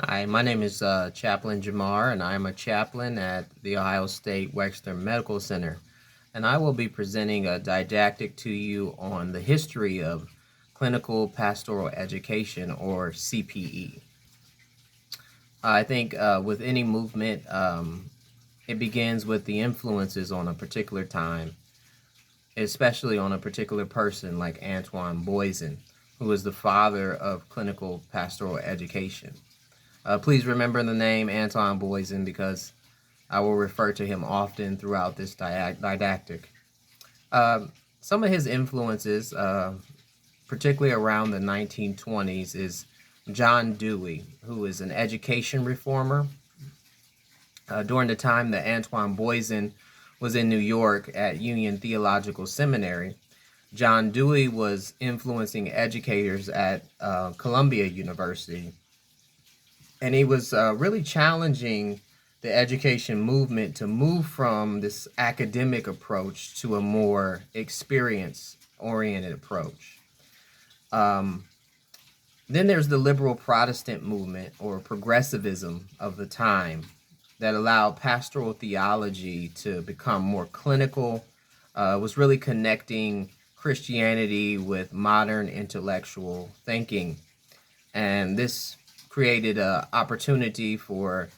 Hi, my name is Chaplain Jamar, and I am a chaplain at the Ohio State Wexner Medical Center. And I will be presenting a didactic to you on the history of clinical pastoral education, or CPE. I think with any movement, it begins with the influences on a particular time, especially on a particular person like Antoine Boison, who is the father of clinical pastoral education. Please remember the name Antoine Boison because I will refer to him often throughout this didactic. Some of his influences, particularly around the 1920s, is John Dewey, who is an education reformer. During the time that Antoine Boison was in New York at Union Theological Seminary, John Dewey was influencing educators at Columbia University, and he was really challenging the education movement to move from this academic approach to a more experience-oriented approach. Um, then there's the liberal Protestant movement, or progressivism, of the time that allowed pastoral theology to become more clinical. Was really connecting Christianity with modern intellectual thinking. And this created an opportunity for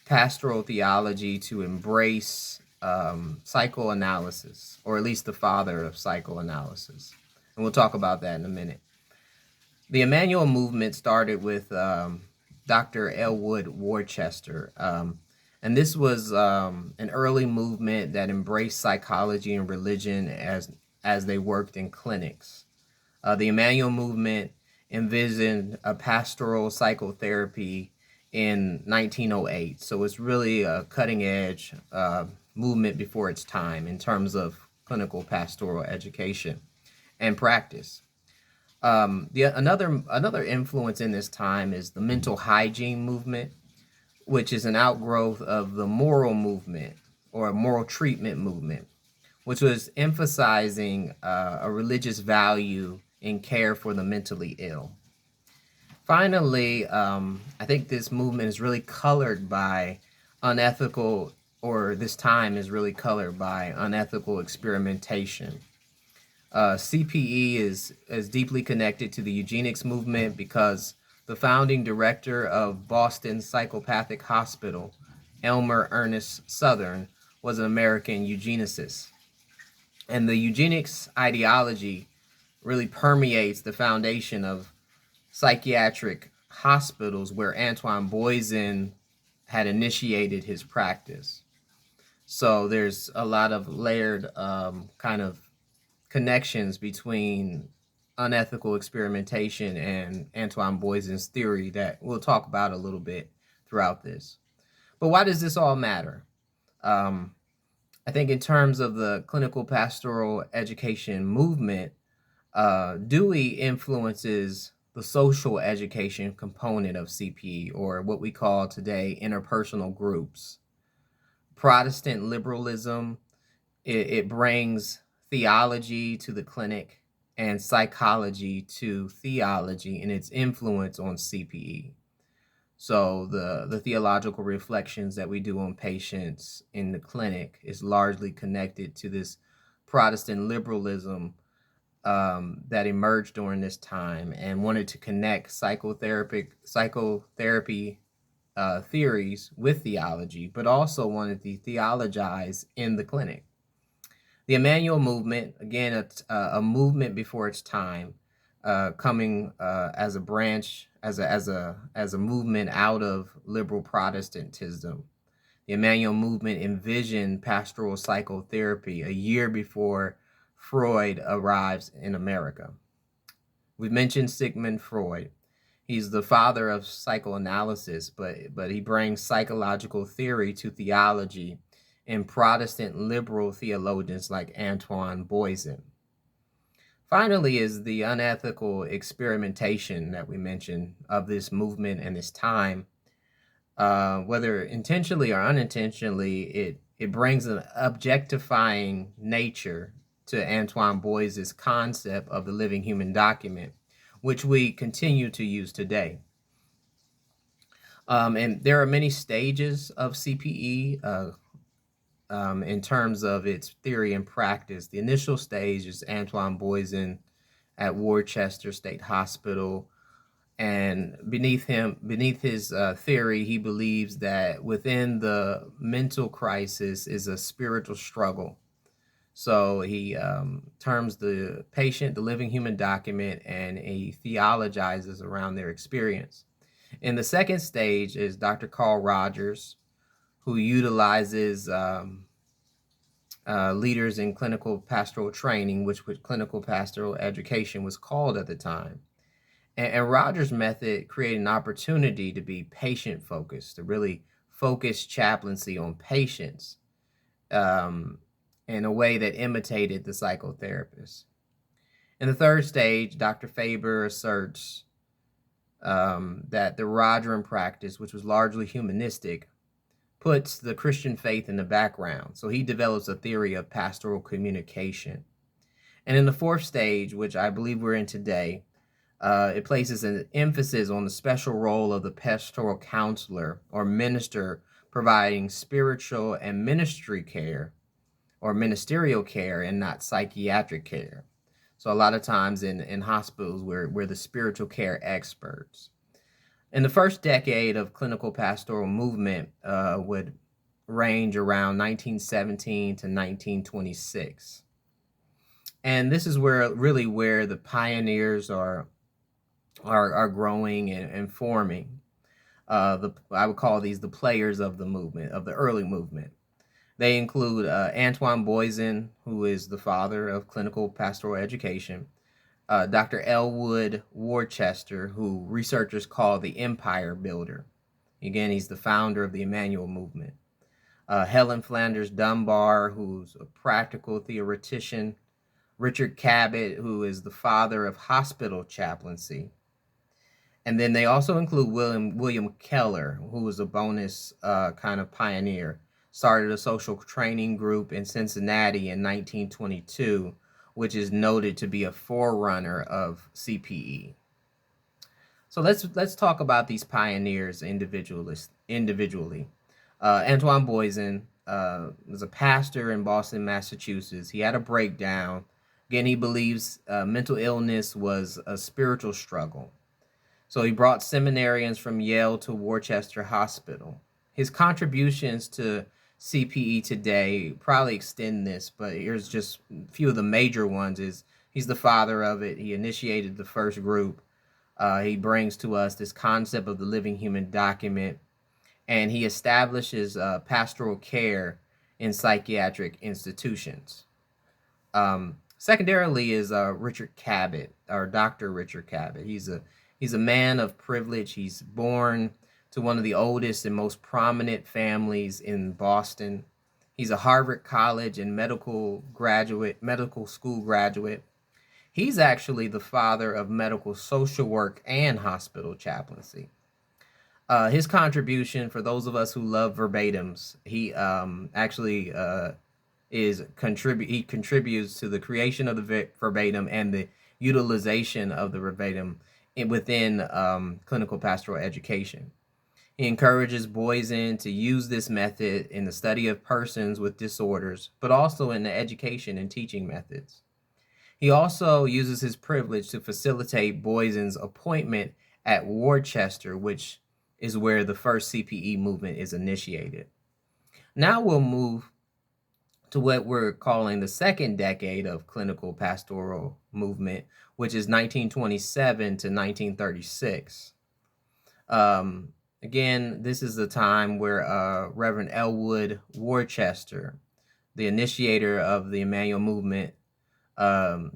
pastoral theology to embrace psychoanalysis, or at least the father of psychoanalysis. And we'll talk about that in a minute. The Emmanuel movement started with Dr. Elwood Worcester. And this was an early movement that embraced psychology and religion as they worked in clinics. The Emmanuel movement envisioned a pastoral psychotherapy in 1908. So it's really a cutting edge movement before its time in terms of clinical pastoral education and practice. Another influence in this time is the mental hygiene movement, which is an outgrowth of the moral movement, or a moral treatment movement, which was emphasizing a religious value in care for the mentally ill. Finally, I think this movement is really colored by unethical, or this time is really colored by unethical experimentation. CPE is deeply connected to the eugenics movement because the founding director of Boston Psychopathic Hospital, Elmer Ernest Southern, was an American eugenicist. And the eugenics ideology really permeates the foundation of psychiatric hospitals where Antoine Boison had initiated his practice. So there's a lot of layered kind of connections between unethical experimentation and Antoine Boison's theory that we'll talk about a little bit throughout this. But why does this all matter? I think in terms of the clinical pastoral education movement, Dewey influences the social education component of CPE, or what we call today interpersonal groups. Protestant liberalism, it brings theology to the clinic and psychology to theology in its influence on CPE. So the theological reflections that we do on patients in the clinic is largely connected to this Protestant liberalism that emerged during this time and wanted to connect psychotherapy theories with theology, but also wanted to theologize in the clinic. The Emmanuel movement, again, a movement before its time, coming as a branch, as a movement out of liberal Protestantism. The Emmanuel movement envisioned pastoral psychotherapy a year before Freud arrives in America. We've mentioned Sigmund Freud. He's the father of psychoanalysis, but he brings psychological theory to theology in Protestant liberal theologians like Antoine Boison. Finally is the unethical experimentation that we mentioned of this movement and this time. Whether intentionally or unintentionally, it brings an objectifying nature to Antoine Bois's concept of the living human document, which we continue to use today. And there are many stages of CPE in terms of its theory and practice. The initial stage is Antoine Boison at Worcester State Hospital. And beneath his theory, he believes that within the mental crisis is a spiritual struggle. So he terms the patient the living human document, and he theologizes around their experience. In the second stage is Dr. Carl Rogers, who utilizes leaders in clinical pastoral training, which clinical pastoral education was called at the time. And Rogers' method created an opportunity to be patient focused, to really focus chaplaincy on patients in a way that imitated the psychotherapist. In the third stage, Dr. Faber asserts that the Rogerian practice, which was largely humanistic, puts the Christian faith in the background. So he develops a theory of pastoral communication. And in the fourth stage, which I believe we're in today, it places an emphasis on the special role of the pastoral counselor or minister providing spiritual and ministry care or ministerial care and not psychiatric care. So a lot of times in hospitals, we're the spiritual care experts. In the first decade of clinical pastoral movement would range around 1917 to 1926. And this is where the pioneers are growing and forming. I would call these the players of the movement, of the early movement. They include Antoine Boison, who is the father of clinical pastoral education, Dr. Elwood Worcester, who researchers call the empire builder. Again, he's the founder of the Emmanuel movement. Helen Flanders Dunbar, who's a practical theoretician. Richard Cabot, who is the father of hospital chaplaincy. And then they also include William Keller, who was a bonus kind of pioneer. Started a social training group in Cincinnati in 1922, which is noted to be a forerunner of CPE. So let's talk about these pioneers individually. Antoine Boison was a pastor in Boston, Massachusetts. He had a breakdown. Again, he believes mental illness was a spiritual struggle. So he brought seminarians from Yale to Worcester Hospital. His contributions to CPE today probably extend this, but here's just a few of the major ones. He's the father of it. He initiated the first group. He brings to us this concept of the living human document, and he establishes pastoral care in psychiatric institutions. Secondarily is Richard Cabot, or Dr. Richard Cabot. He's a man of privilege. He's born to one of the oldest and most prominent families in Boston. He's a Harvard College and medical school graduate. He's actually the father of medical social work and hospital chaplaincy. His contribution, for those of us who love verbatims, he actually he contributes to the creation of the verbatim and the utilization of the verbatim within clinical pastoral education. He encourages Boison to use this method in the study of persons with disorders, but also in the education and teaching methods. He also uses his privilege to facilitate Boison's appointment at Worcester, which is where the first CPE movement is initiated. Now we'll move to what we're calling the second decade of clinical pastoral movement, which is 1927 to 1936. Again, this is the time where Reverend Elwood Worcester, the initiator of the Emmanuel movement,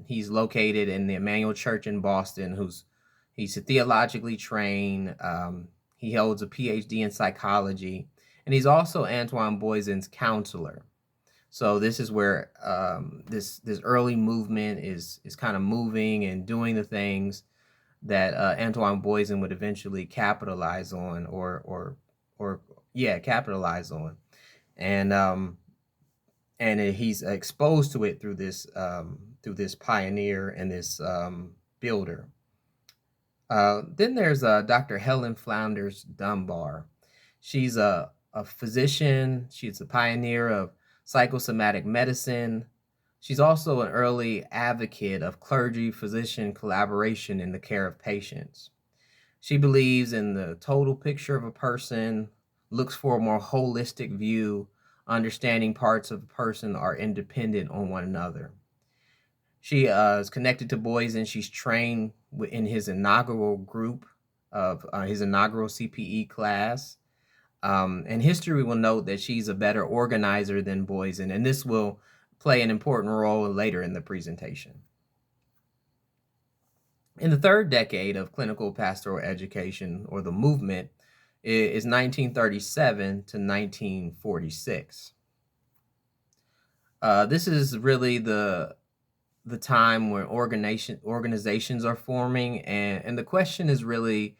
he's located in the Emmanuel Church in Boston. He's theologically trained. He holds a PhD in psychology, and he's also Antoine Boison's counselor. So this is where this early movement is kind of moving and doing the things that Antoine Boison would eventually capitalize on, capitalize on, and he's exposed to it through this pioneer and this builder. Then there's Dr. Helen Flanders Dunbar. She's a physician. She's a pioneer of psychosomatic medicine. She's also an early advocate of clergy-physician collaboration in the care of patients. She believes in the total picture of a person, looks for a more holistic view, understanding parts of a person are independent on one another. She is connected to Boys, and she's trained in his inaugural group of his inaugural CPE class. And history will note that she's a better organizer than Boysen, and this will play an important role later in the presentation. In the third decade of clinical pastoral education, or the movement, is 1937 to 1946. This is really the time where organizations are forming, and the question is really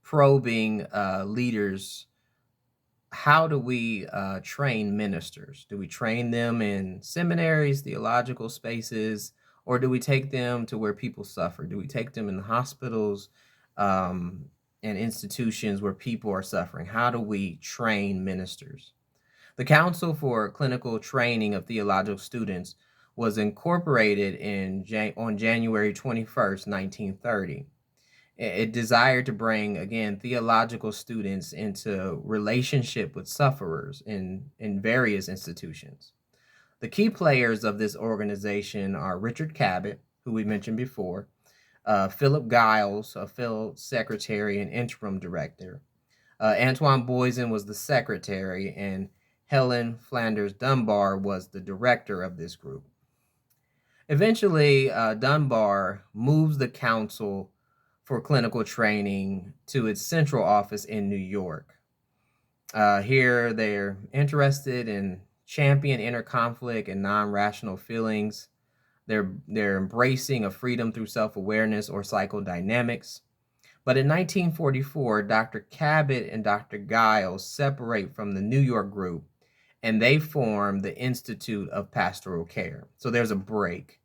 probing leaders. How do we train ministers? Do we train them in seminaries, theological spaces, or do we take them to where people suffer? Do we take them in hospitals and institutions where people are suffering? How do we train ministers? The Council for Clinical Training of Theological Students was incorporated on January 21st, 1930. It desired to bring, again, theological students into relationship with sufferers in various institutions. The key players of this organization are Richard Cabot, who we mentioned before, Philip Giles, a field secretary and interim director. Antoine Boysen was the secretary, and Helen Flanders Dunbar was the director of this group. Eventually, Dunbar moves the council for clinical training to its central office in New York. Here, they're interested in champion inner conflict and non-rational feelings. They're embracing a freedom through self-awareness or psychodynamics. But in 1944, Dr. Cabot and Dr. Giles separate from the New York group, and they form the Institute of Pastoral Care. So there's a break.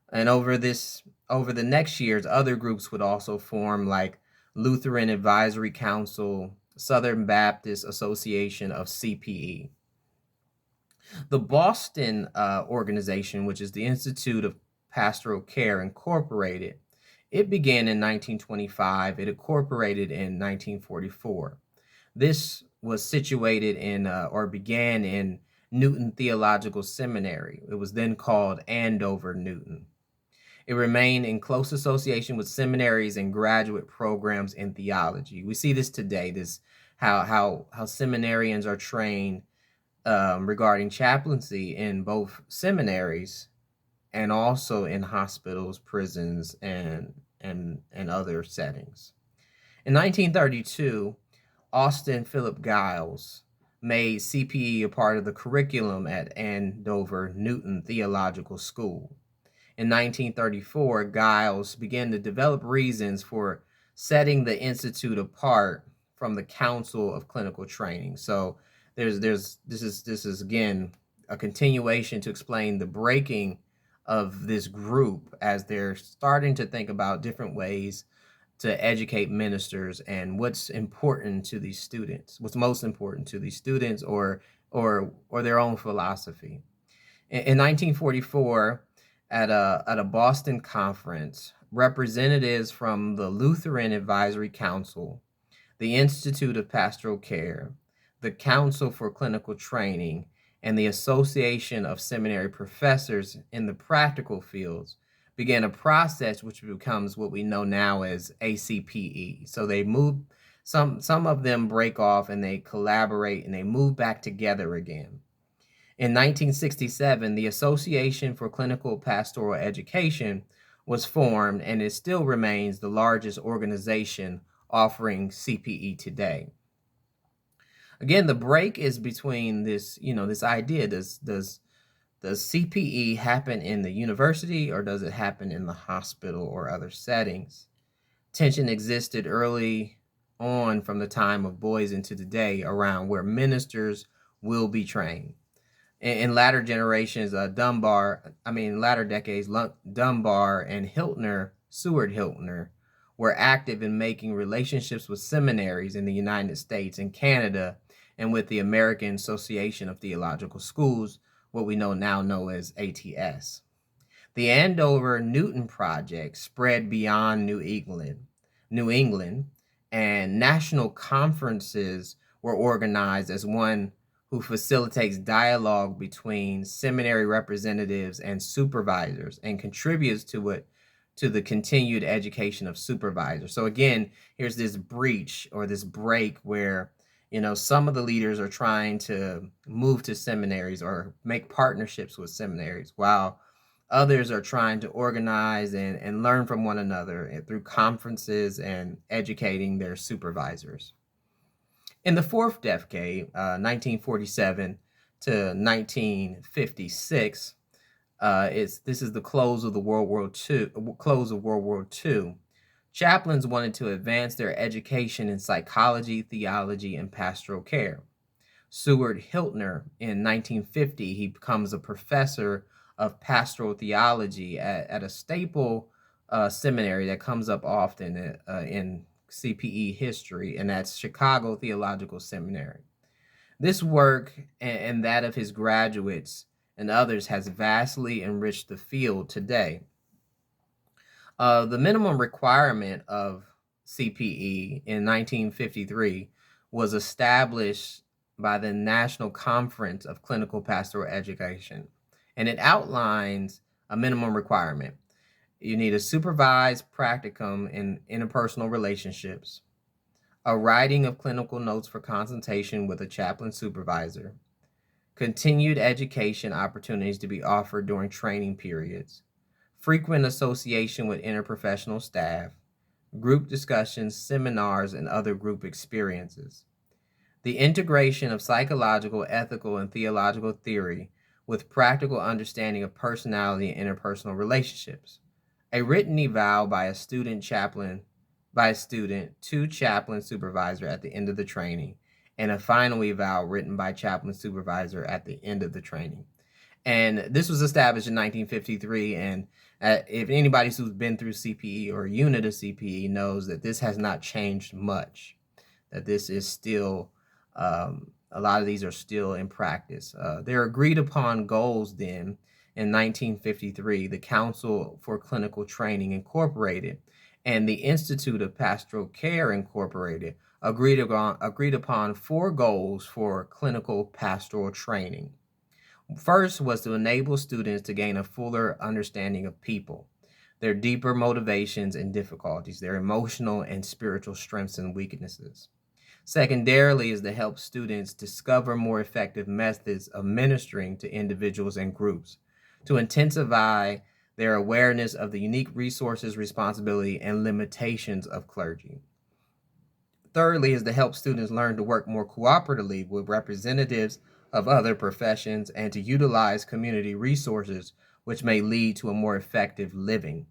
And over the next years, other groups would also form, like Lutheran Advisory Council, Southern Baptist Association of CPE. The Boston organization, which is the Institute of Pastoral Care Incorporated, it began in 1925. It incorporated in 1944. This was situated in, or began in, Newton Theological Seminary. It was then called Andover Newton. It remained in close association with seminaries and graduate programs in theology. We see this today, how seminarians are trained regarding chaplaincy in both seminaries and also in hospitals, prisons, and other settings. In 1932, Austin Philip Giles made CPE a part of the curriculum at Andover Newton Theological School. In 1934, Giles began to develop reasons for setting the institute apart from the Council of Clinical Training. So this is again a continuation to explain the breaking of this group as they're starting to think about different ways to educate ministers and what's important to these students, what's most important to these students, or their own philosophy. In 1944, at a Boston conference, representatives from the Lutheran Advisory Council, the Institute of Pastoral Care, the Council for Clinical Training, and the Association of Seminary Professors in the practical fields began a process which becomes what we know now as ACPE. So they move, some of them break off and they collaborate and they move back together again. In 1967, the Association for Clinical Pastoral Education was formed, and it still remains the largest organization offering CPE today. Again, the break is between this idea, does CPE happen in the university or does it happen in the hospital or other settings? Tension existed early on from the time of Boysen to today around where ministers will be trained. In latter generations, latter decades, Dunbar and Seward Hiltner were active in making relationships with seminaries in the United States and Canada, and with the American Association of Theological Schools, what we now know as ATS. The Andover Newton Project spread beyond New England, and national conferences were organized as one who facilitates dialogue between seminary representatives and supervisors and contributes to the continued education of supervisors. So again, here's this breach or this break where some of the leaders are trying to move to seminaries or make partnerships with seminaries, while others are trying to organize and learn from one another through conferences and educating their supervisors. In the fourth decade, 1947 to 1956, this is the close of World War II. Chaplains wanted to advance their education in psychology, theology, and pastoral care. Seward Hiltner, in 1950, he becomes a professor of pastoral theology at a staple seminary that comes up often in CPE history, and that's Chicago Theological Seminary. This work and that of his graduates and others has vastly enriched the field today. The minimum requirement of CPE in 1953 was established by the National Conference of Clinical Pastoral Education, and it outlines a minimum requirement. You need a supervised practicum in interpersonal relationships, a writing of clinical notes for consultation with a chaplain supervisor, continued education opportunities to be offered during training periods, frequent association with interprofessional staff, group discussions, seminars, and other group experiences. The integration of psychological, ethical, and theological theory with practical understanding of personality and interpersonal relationships. A written eval by a student to chaplain supervisor at the end of the training, and a final eval written by chaplain supervisor at the end of the training. And this was established in 1953, and if anybody who's been through CPE or a unit of CPE knows that this has not changed much, that this is still, a lot of these are still in practice. Their agreed upon goals then, in 1953, the Council for Clinical Training Incorporated and the Institute of Pastoral Care Incorporated agreed upon 4 goals for clinical pastoral training. First was to enable students to gain a fuller understanding of people, their deeper motivations and difficulties, their emotional and spiritual strengths and weaknesses. Secondarily is to help students discover more effective methods of ministering to individuals and groups, to intensify their awareness of the unique resources, responsibility, and limitations of clergy. Thirdly is to help students learn to work more cooperatively with representatives of other professions and to utilize community resources, which may lead to a more effective living.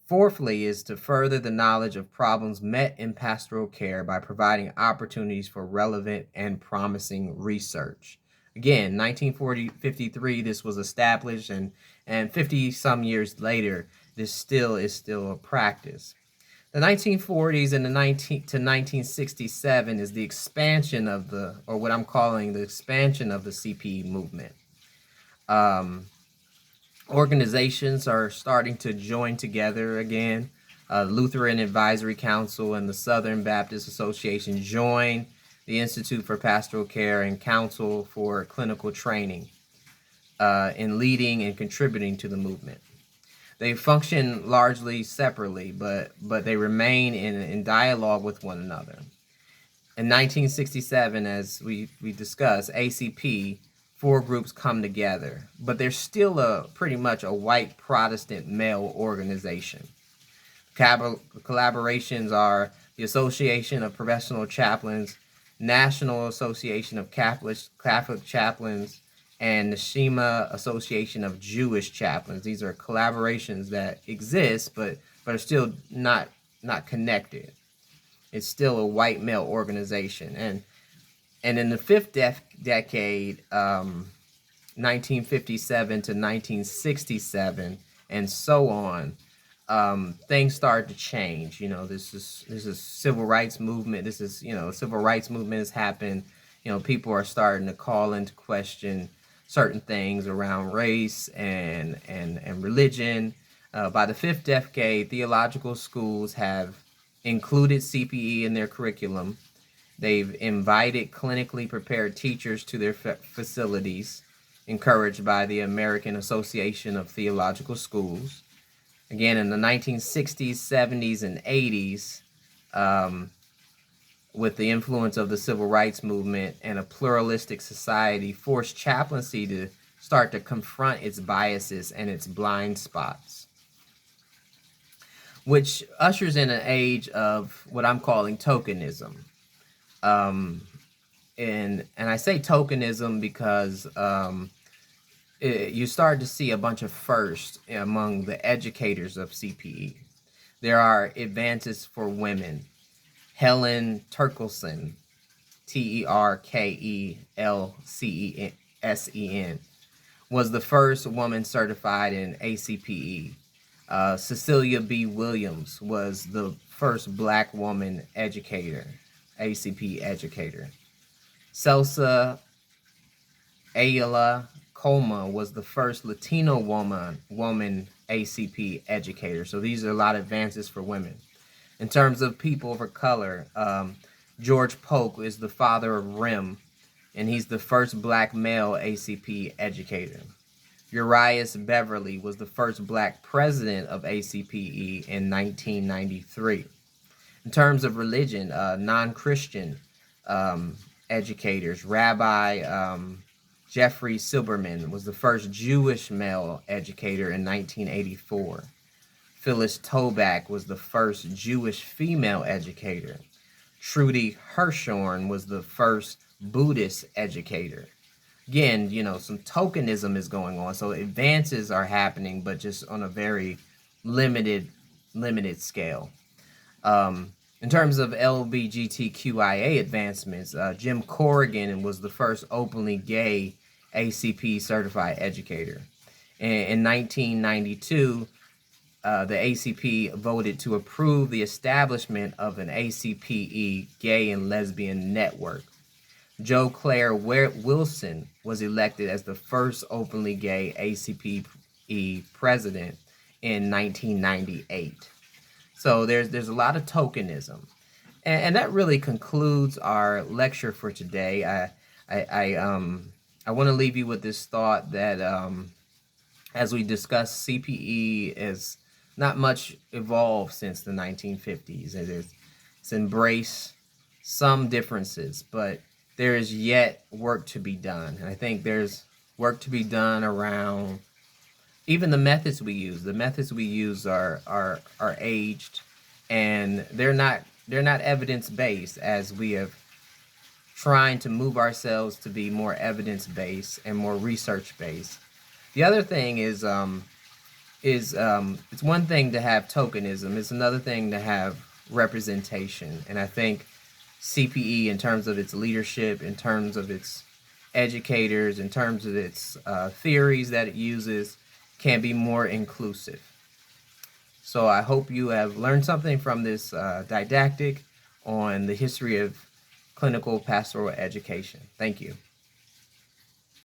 Fourthly is to further the knowledge of problems met in pastoral care by providing opportunities for relevant and promising research. Again, 1953, this was established, and 50 some years later, this is still a practice. The 1940s and the 1967 is the expansion of or what I'm calling the expansion of the CPE movement. Organizations are starting to join together again. Lutheran Advisory Council and the Southern Baptist Association join the Institute for Pastoral Care and Council for Clinical Training in leading and contributing to the movement. They function largely separately, but they remain in dialogue with one another. In 1967, as we discussed, ACP, 4 groups come together, but they're still pretty much a white Protestant male organization. Collaborations are the Association of Professional Chaplains, National Association of Catholic Chaplains, and the Shema Association of Jewish Chaplains. These are collaborations that exist, but are still not connected. It's still a white male organization. And in the 5th decade, 1957 to 1967, and so on, things started to change. This is civil rights movement. This is civil rights movement has happened. People are starting to call into question certain things around race and religion. By the fifth decade, theological schools have included CPE in their curriculum. They've invited clinically prepared teachers to their facilities, encouraged by the American Association of Theological Schools. Again, in the 1960s, 70s, and 80s, with the influence of the civil rights movement and a pluralistic society, forced chaplaincy to start to confront its biases and its blind spots, which ushers in an age of what I'm calling tokenism. And I say tokenism because you start to see a bunch of firsts among the educators of CPE. There are advances for women. Helen Terkelsen, Terkelsen, was the first woman certified in ACPE. Cecilia B. Williams was the first Black woman educator, ACP educator. Celsa Ayala Colma was the first Latino woman ACP educator. So these are a lot of advances for women. In terms of people of color, George Polk is the father of RIM, and he's the first Black male ACP educator. Urias Beverly was the first Black president of ACPE in 1993. In terms of religion, non-Christian educators, Rabbi Jeffrey Silberman was the first Jewish male educator in 1984. Phyllis Toback was the first Jewish female educator. Trudy Hirschhorn was the first Buddhist educator. Again, some tokenism is going on. So advances are happening, but just on a very limited scale. In terms of LGBTQIA advancements, Jim Corrigan was the first openly gay ACP certified educator. In 1992, the ACP voted to approve the establishment of an ACPE gay and lesbian network. Joe Claire Wilson was elected as the first openly gay ACPE president in 1998. So there's a lot of tokenism, and that really concludes our lecture for today. I want to leave you with this thought that as we discuss, CPE is not much evolved since the 1950s. It's embraced some differences, but there is yet work to be done. And I think there's work to be done around even the methods we use. The methods we use are aged, and they're not evidence-based, as we have trying to move ourselves to be more evidence-based and more research-based. The other thing is it's one thing to have tokenism. It's another thing to have representation. And I think CPE, in terms of its leadership, in terms of its educators, in terms of its theories that it uses, can be more inclusive. So I hope you have learned something from this didactic on the history of clinical pastoral education. Thank you.